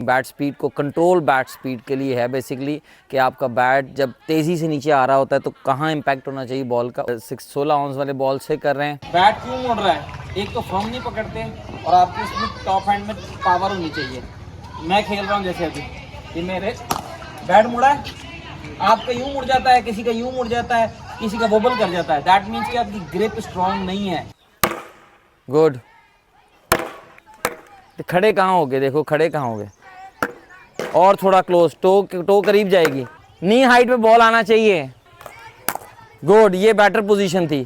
Bat speed को control bat speed के लिए है बेसिकली कि आपका बैट जब तेज़ी से नीचे आ रहा होता है तो कहाँ इम्पैक्ट होना चाहिए बॉल का। 16 आउंस वाले बॉल से कर रहे हैं। बैट क्यों मुड़ रहा है? एक तो फर्म नहीं पकड़ते और आपके इसमें टॉप हैंड में पावर होनी चाहिए। मैं खेल रहा हूँ जैसे अभी कि मेरे बैट मुड़ा है, आपका यूं मुड़ जाता है, किसी का यूं मुड़ जाता है, किसी का वोबल कर जाता है। दैट मीन्स कि आपकी ग्रिप स्ट्रॉन्ग नहीं है। गुड। खड़े कहाँ हो गए, देखो खड़े कहाँ हो गए। और थोड़ा क्लोज, टो करीब जाएगी, नी हाइट पे बॉल आना चाहिए। गुड, ये बैटर पोजीशन थी।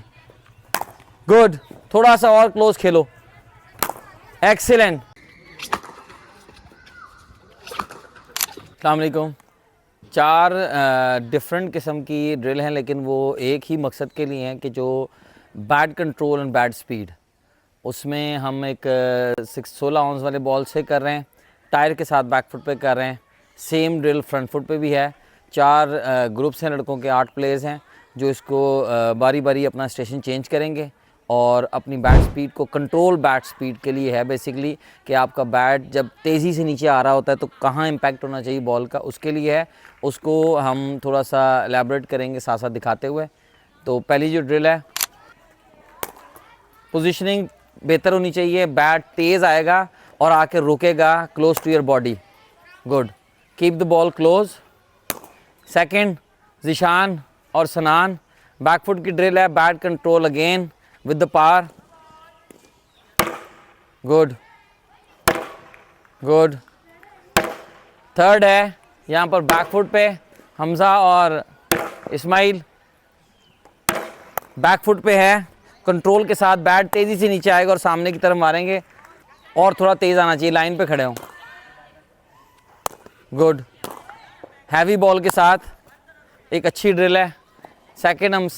गुड, थोड़ा सा और क्लोज खेलो। एक्सीलेंट। अस्सलाम वालेकुम। 4 डिफरेंट किस्म की ड्रिल हैं, लेकिन वो एक ही मकसद के लिए हैं कि जो bat control and bat speed, उसमें हम एक 16 आउंस वाले बॉल से कर रहे हैं, टायर के साथ बैक फुट पे कर रहे हैं। सेम ड्रिल फ्रंट फुट पे भी है। 4 ग्रुप्स हैं लड़कों के, 8 प्लेयर्स हैं जो इसको बारी बारी अपना स्टेशन चेंज करेंगे और अपनी बैट स्पीड को कंट्रोल बैट स्पीड के लिए है बेसिकली कि आपका बैट जब तेज़ी से नीचे आ रहा होता है तो कहाँ इम्पैक्ट होना चाहिए बॉल का, उसके लिए है। उसको हम थोड़ा सा एलैबोरेट करेंगे साथ साथ दिखाते हुए। तो पहली जो ड्रिल है, पोजीशनिंग बेहतर होनी चाहिए। बैट तेज़ आएगा और आके रुकेगा close to your body. Good, keep the ball close. Second, Zeeshan और सनान, बैक फुट की ड्रिल है। Bat control again with the power. Good good. Third है यहाँ पर बैक फुट पे हमजा और इस्माइल, बैक फुट पे है, कंट्रोल के साथ बैट तेज़ी से नीचे आएगा और सामने की तरफ मारेंगे और थोड़ा तेज़ आना चाहिए, लाइन पे खड़े हों। गुड, हैवी बॉल के साथ एक अच्छी ड्रिल है। सेकंड हम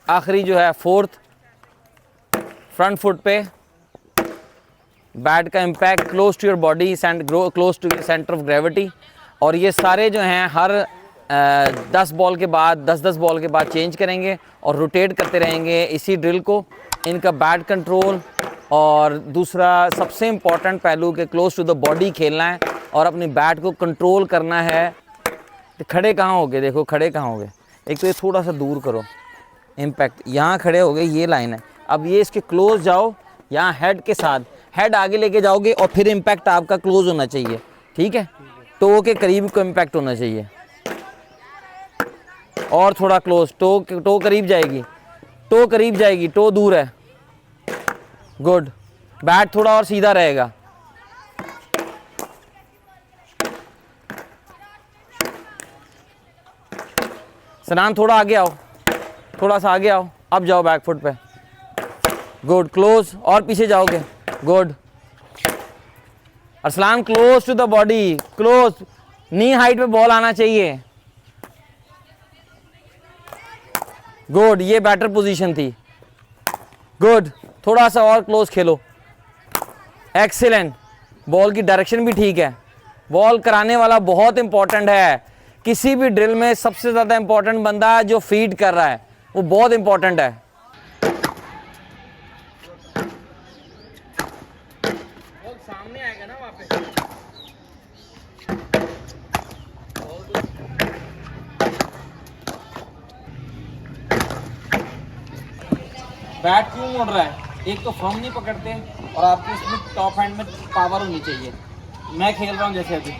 आखिरी जो है फोर्थ, फ्रंट फुट पे बैट का impact close to your body, close to your centre of gravity. और ये सारे जो हैं हर 10 बॉल के बाद 10-10 बॉल के बाद चेंज करेंगे और रोटेट करते रहेंगे इसी ड्रिल को। इनका बैट कंट्रोल और दूसरा सबसे इम्पॉर्टेंट पहलू कि क्लोज टू द बॉडी खेलना है और अपनी बैट को कंट्रोल करना है। तो खड़े कहाँ हो गए, देखो खड़े कहाँ हो गए। एक तो ये थोड़ा सा दूर करो, इम्पैक्ट यहाँ खड़े हो गए, ये लाइन है। अब ये इसके क्लोज जाओ, यहाँ हेड के साथ, हेड आगे लेके जाओगे और फिर इम्पैक्ट आपका क्लोज होना चाहिए, ठीक है। टो के करीब को इम्पैक्ट होना चाहिए और थोड़ा क्लोज, टो करीब जाएगी, टो करीब जाएगी, टो दूर है। गुड, बैट थोड़ा और सीधा रहेगा। सनान थोड़ा आगे आओ, थोड़ा सा आगे आओ, अब जाओ बैक फुट पे। गुड, क्लोज और पीछे जाओगे। Good, Arsalan close to the body, close, knee height पे बॉल आना चाहिए। गुड, ये बैटर पोजीशन थी। गुड, थोड़ा सा और क्लोज खेलो। एक्सीलेंट। बॉल की डायरेक्शन भी ठीक है। बॉल कराने वाला बहुत इंपॉर्टेंट है। किसी भी ड्रिल में सबसे ज़्यादा इंपॉर्टेंट बंदा जो फीड कर रहा है वो बहुत इंपॉर्टेंट है। सामने आएगा ना वहाँ पे। बैट क्यों मुड़ रहा है? एक तो फर्म नहीं पकड़ते और आपके इसमें टॉप हैंड में पावर होनी चाहिए। मैं खेल रहा हूँ जैसे अभी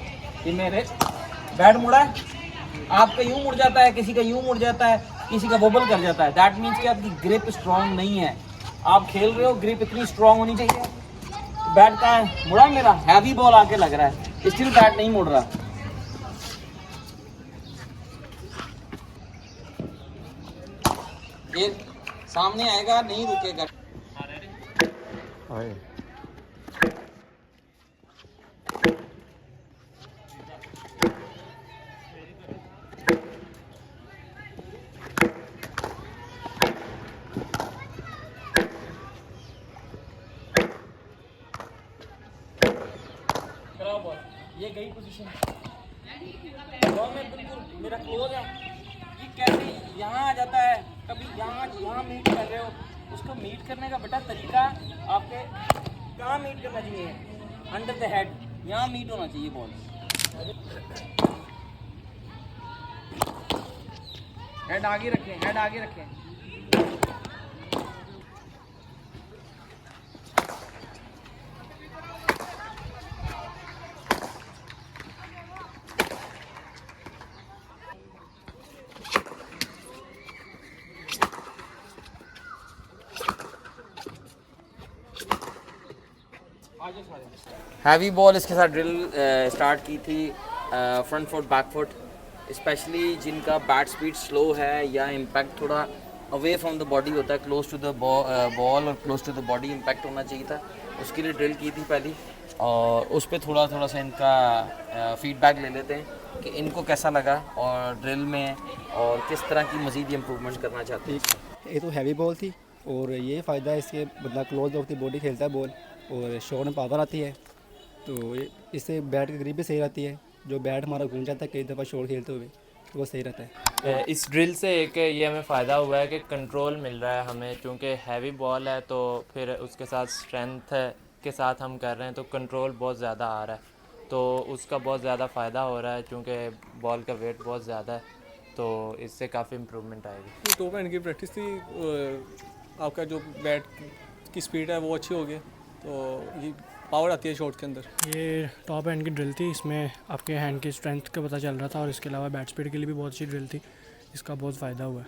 कि मेरे बैट मुड़ा है, आपका यूं मुड़ जाता है, किसी का यूं मुड़ जाता है, किसी का वोबल कर जाता है। दैट मीन्स कि आपकी ग्रिप स्ट्रॉन्ग नहीं है। आप खेल रहे हो, ग्रिप इतनी स्ट्रॉन्ग होनी चाहिए। बैट का मुड़ा मेरा, हैवी बॉल आके लग रहा है, स्टिल बैट नहीं मुड़ रहा। ये सामने आएगा, नहीं रुकेगा। ये गई पोजीशन, बॉल में बिल्कुल मेरा क्लोज है। ये कैसे यहाँ आ जाता है, कभी यहाँ मीट कर रहे हो। उसको मीट करने का बेटा तरीका आपके कहाँ मीट करना चाहिए, अंडर द हेड। यहाँ मीट होना चाहिए बॉल। हेड आगे रखें, हेड आगे रखें। हैवी बॉल इसके साथ ड्रिल स्टार्ट की थी, front foot back foot, specially जिनका बैट स्पीड स्लो है या इम्पैक्ट थोड़ा अवे फ्रॉम द बॉडी होता है, क्लोज टू द बॉल और close to the body impact होना चाहिए था, उसके लिए ड्रिल की थी पहली। और उस पर थोड़ा थोड़ा सा इनका फीडबैक ले लेते हैं कि इनको कैसा लगा और ड्रिल में, और किस तरह की मज़ीद इम्प्रूवमेंट करना चाहते हैं। ये तो हैवी बॉल थी और ये फ़ायदा है इसके, बंदा क्लोज होती बॉडी खेलता है बॉल और शॉट में पावर आती है, तो इससे बैट की ग्रिप भी सही रहती है। जो बैट हमारा घूम जाता है कई दफ़ा शॉट खेलते हुए, तो वो सही रहता है। इस ड्रिल से एक ये हमें फ़ायदा हुआ है कि कंट्रोल मिल रहा है हमें, क्योंकि हैवी बॉल है तो फिर उसके साथ स्ट्रेंथ के साथ हम कर रहे हैं तो कंट्रोल बहुत ज़्यादा आ रहा है, तो उसका बहुत ज़्यादा फ़ायदा हो रहा है क्योंकि बॉल का वेट बहुत ज़्यादा है, तो इससे काफ़ी इम्प्रूवमेंट आएगी। टॉप हैंड की प्रैक्टिस थी, आपका जो बैट की स्पीड है वो अच्छी हो गई, तो ये पावर आती है शॉट के अंदर। ये टॉप हैंड की ड्रिल थी, इसमें आपके हैंड की स्ट्रेंथ का पता चल रहा था और इसके अलावा बैट स्पीड के लिए भी बहुत अच्छी ड्रिल थी, इसका बहुत फ़ायदा हुआ है।